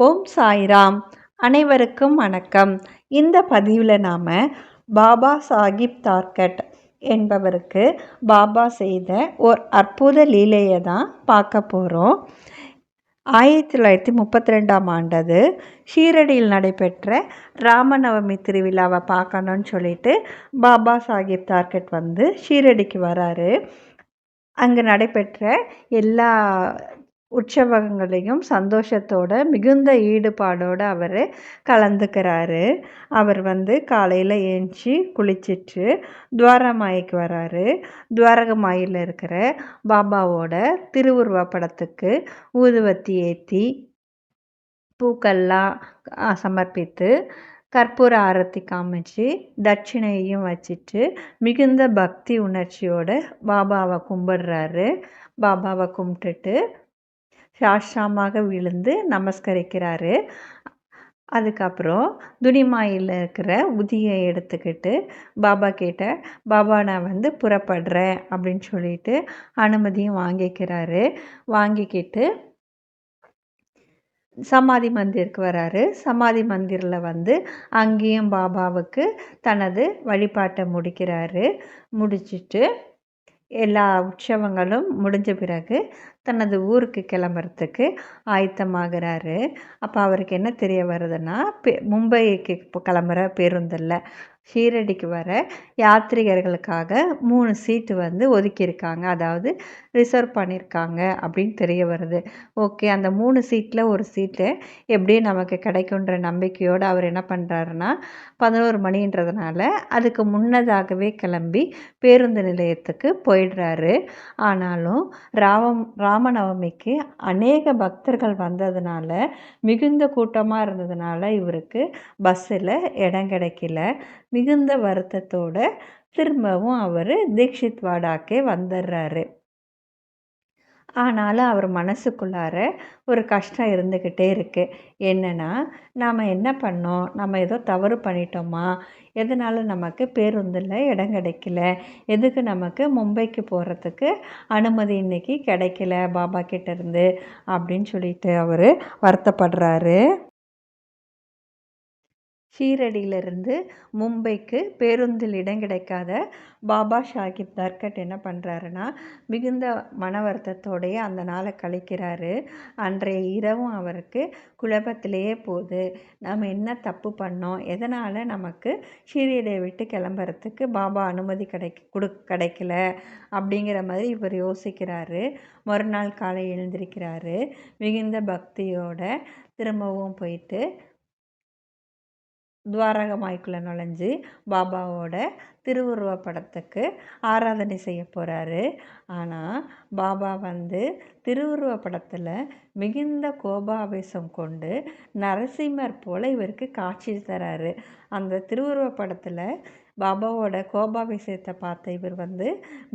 ஓம் சாய்ராம். அனைவருக்கும் வணக்கம். இந்த பதிவில் நாம் பாபா சாஹிப் தார்கட் என்பவருக்கு பாபா செய்த ஒரு அற்புத லீலையை தான் பார்க்க போகிறோம். 1932ஆம் ஆண்டு ஷீரடியில் நடைபெற்ற ராமநவமி திருவிழாவை பார்க்கணுன்னு சொல்லிட்டு பாபா சாஹிப் தார்கட் ஷீரடிக்கு வராரு. அங்கே நடைபெற்ற எல்லா உற்சவங்களையும் சந்தோஷத்தோட மிகுந்த ஈடுபாடோடு அவர் கலந்துக்கிறாரு. அவர் காலையில் ஏஞ்சி குளிச்சிட்டு துவாரமாய்க்கு வராரு. துவாரகமாயில் இருக்கிற பாபாவோட திருவுருவ படத்துக்கு ஊதுவத்தி ஏற்றி பூக்கள்லாம் சமர்ப்பித்து கற்பூர ஆரத்தி காமிச்சு தட்சிணையையும் வச்சுட்டு மிகுந்த பக்தி உணர்ச்சியோடு பாபாவை கும்பிடுறாரு. பாபாவை கும்பிட்டுட்டு சாஷ்டாமாக விழுந்து நமஸ்கரிக்கிறாரு. அதுக்கப்புறம் துணிமாயில் இருக்கிற உதியை எடுத்துக்கிட்டு பாபா கிட்ட, பாபா நான் புறப்படுறேன் அப்படின்னு சொல்லிட்டு அனுமதியும் வாங்கிக்கிறாரு. வாங்கிக்கிட்டு சமாதி மந்திருக்கு வராரு. சமாதி மந்திரில் அங்கேயும் பாபாவுக்கு தனது வழிபாட்டை முடிக்கிறாரு. முடிச்சிட்டு எல்லா உற்சவங்களும் முடிஞ்ச பிறகு தனது ஊருக்கு கிளம்புறதுக்கு ஆயத்தமாகிறாரு. அப்போ அவருக்கு என்ன தெரிய வருதுன்னா, மும்பைக்கு கிளம்புற பேருந்தில் ஷீரடிக்கு வர யாத்ரீகர்களுக்காக 3 சீட்டு ஒதுக்கியிருக்காங்க, அதாவது ரிசர்வ் பண்ணியிருக்காங்க அப்படின்னு தெரிய வருது. ஓகே, அந்த 3 சீட்டில் ஒரு சீட்டு எப்படியும் நமக்கு கிடைக்குன்ற நம்பிக்கையோடு அவர் என்ன பண்ணுறாருன்னா, 11 மணின்றதுனால அதுக்கு முன்னதாகவே கிளம்பி பேருந்து நிலையத்துக்கு போயிடுறாரு. ஆனாலும் ராமநவமிக்கு அநேக பக்தர்கள் வந்ததுனால, மிகுந்த கூட்டமாக இருந்ததுனால இவருக்கு பஸ்ஸில் இடம் கிடைக்கல. மிகுந்த வருத்தத்தோடு திரும்பவும் அவர் தீக்ஷித் வாடாக்கே வந்துடுறாரு. ஆனாலும் அவர் மனசுக்குள்ளார ஒரு கஷ்டம் இருந்துக்கிட்டே இருக்குது. என்னென்னா, நாம் என்ன பண்ணோம், நம்ம ஏதோ தவறு பண்ணிட்டோமா, எதனால் நமக்கு பேருந்தில் இடம் கிடைக்கல, எதுக்கு நமக்கு மும்பைக்கு போகிறதுக்கு அனுமதி இன்றைக்கி கிடைக்கல பாபா கிட்டேருந்து அப்படின்னு சொல்லிட்டு அவர் வருத்தப்படுறாரு. ஷீரடியிலிருந்து மும்பைக்கு பேருந்தில் இடம் கிடைக்காத பாபா சாஹிப் தார்கட் என்ன பண்ணுறாருன்னா, மிகுந்த மன வருத்தத்தோடையே அந்த நாளை கழிக்கிறாரு. அன்றைய இரவும் அவருக்கு குழப்பத்திலேயே போகுது. நம்ம என்ன தப்பு பண்ணோம், எதனால் நமக்கு ஷீரடியை விட்டு கிளம்புறதுக்கு பாபா அனுமதி கிடைக்கல அப்படிங்கிற மாதிரி இவர் யோசிக்கிறாரு. மறுநாள் காலை எழுந்திருக்கிறாரு. மிகுந்த பக்தியோட திரும்பவும் போயிட்டு துவாரகமாய்க்குள்ளே நுழைஞ்சி பாபாவோட திருவுருவ படத்துக்கு ஆராதனை செய்ய போகிறாரு. ஆனால் பாபா திருவுருவ படத்தில் மிகுந்த கோபாவேசம் கொண்டு நரசிம்மர் போல் இவருக்கு காட்சி தராரு. அந்த திருவுருவ படத்தில் பாபாவோட கோபாபிஷேகத்தை பார்த்த இவர்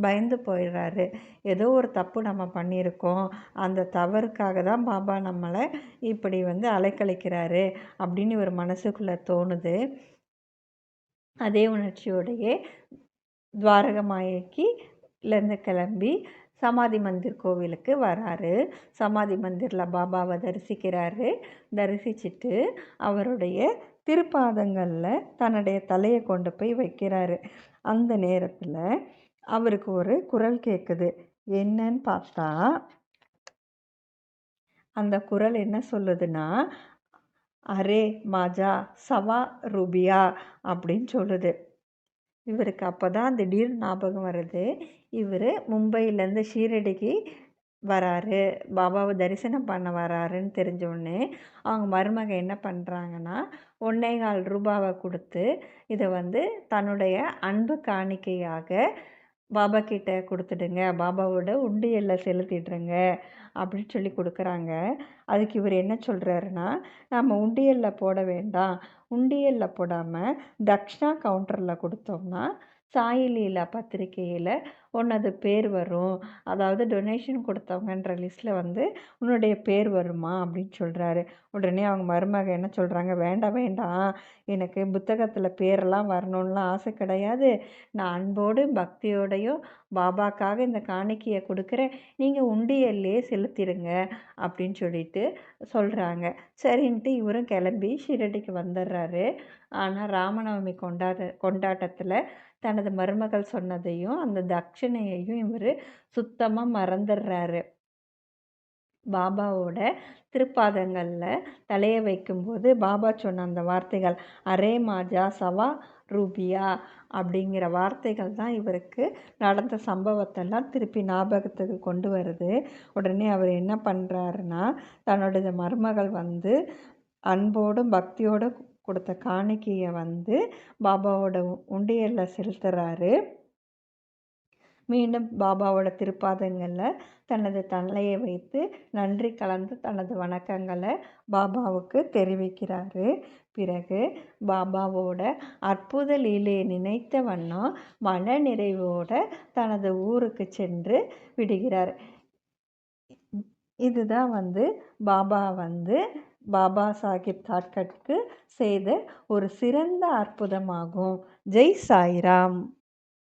பயந்து போயிடுறாரு. ஏதோ ஒரு தப்பு நம்ம பண்ணியிருக்கோம், அந்த தவறுக்காக தான் பாபா நம்மளை இப்படி அலைக்கழிக்கிறாரு அப்படின்னு இவர் மனசுக்குள்ளே தோணுது. அதே உணர்ச்சியோடையே துவாரகமாயிலேருந்து கிளம்பி சமாதி மந்திர் கோவிலுக்கு வராரு. சமாதி மந்திரில் பாபாவை தரிசிக்கிறாரு. தரிசிச்சுட்டு அவருடைய திருப்பாதங்களில் தன்னுடைய தலையை கொண்டு போய் வைக்கிறாரு. அந்த நேரத்தில் அவருக்கு ஒரு குரல் கேட்குது. என்னன்னு பார்த்தா, அந்த குரல் என்ன சொல்லுதுன்னா, அரே மாஜா சவா ரூபியா அப்படின்னு சொல்லுது. இவருக்கு அப்போ தான் திடீர்னு ஞாபகம் வருது, இவர் மும்பையிலேருந்து ஷீரடிக்கு வராரு, பாபாவை தரிசனம் பண்ண வராருன்னு தெரிஞ்சோடனே அவங்க மருமக என்ன பண்ணுறாங்கன்னா, 1.25 ரூபாவை கொடுத்து இதை தன்னுடைய அன்பு காணிக்கையாக பாபா கிட்ட கொடுத்துடுங்க, பாபாவோட உண்டியலில் செலுத்திடுறங்க அப்படின்னு சொல்லி கொடுக்குறாங்க. அதுக்கு இவர் என்ன சொல்கிறாருன்னா, நம்ம உண்டியலில் போட வேண்டாம், உண்டியலில் போடாமல் தக்ஷணா கவுண்டரில் கொடுத்தோம்னா சாய் லீலா பத்திரிக்கையில் உன்னது பேர் வரும், அதாவது டொனேஷன் கொடுத்தவங்கன்ற லிஸ்ட்டில் வந்து உன்னுடைய பேர் வருமா அப்படின்னு சொல்கிறாரு. உடனே அவங்க மருமக என்ன சொல்கிறாங்க, வேண்டாம் வேண்டாம், எனக்கு புத்தகத்தில் பேரெல்லாம் வரணும்லாம் ஆசை கிடையாது. நான் அன்போடு பக்தியோடையும் பாபாக்காக இந்த காணிக்கையை கொடுக்குறேன், நீங்கள் உண்டியல்லே செலுத்திடுங்க அப்படின்னு சொல்லிட்டு சொல்கிறாங்க. சரின்ட்டு இவரும் கிளம்பி ஷிரடிக்கு வந்துடுறாரு. ஆனால் ராமநவமி கொண்டாட்டத்தில் தனது மருமகள் சொன்னதையும் அந்த தட்சணையையும் இவர் சுத்தமாக மறந்துடுறாரு. பாபாவோட திருப்பாதங்களில் தலையை வைக்கும்போது பாபா சொன்ன அந்த வார்த்தைகள் அரே மாஜா சவா ரூபியா அப்படிங்கிற வார்த்தைகள் தான் இவருக்கு நடந்த சம்பவத்தெல்லாம் திருப்பி ஞாபகத்துக்கு கொண்டு வருது. உடனே அவர் என்ன பண்ணுறாருன்னா, தன்னுடைய மருமகள் வந்து அன்போடும் பக்தியோடும் கொடுத்த காணிக்கையை வந்து பாபாவோட உண்டியலில் செலுத்துகிறாரு. மீண்டும் பாபாவோட திருப்பாதங்களில் தனது தலையை வைத்து நன்றி கலந்து தனது வணக்கங்களை பாபாவுக்கு தெரிவிக்கிறாரு. பிறகு பாபாவோட அற்புத லீலையை நினைத்த வண்ணம் மன நிறைவோடு தனது ஊருக்கு சென்று விடுகிறார். இதுதான் வந்து பாபா சாஹிப் தாட்கட்கு செய்த ஒரு சிறந்த அற்புதமாகும். ஜெய் சாய்ராம்.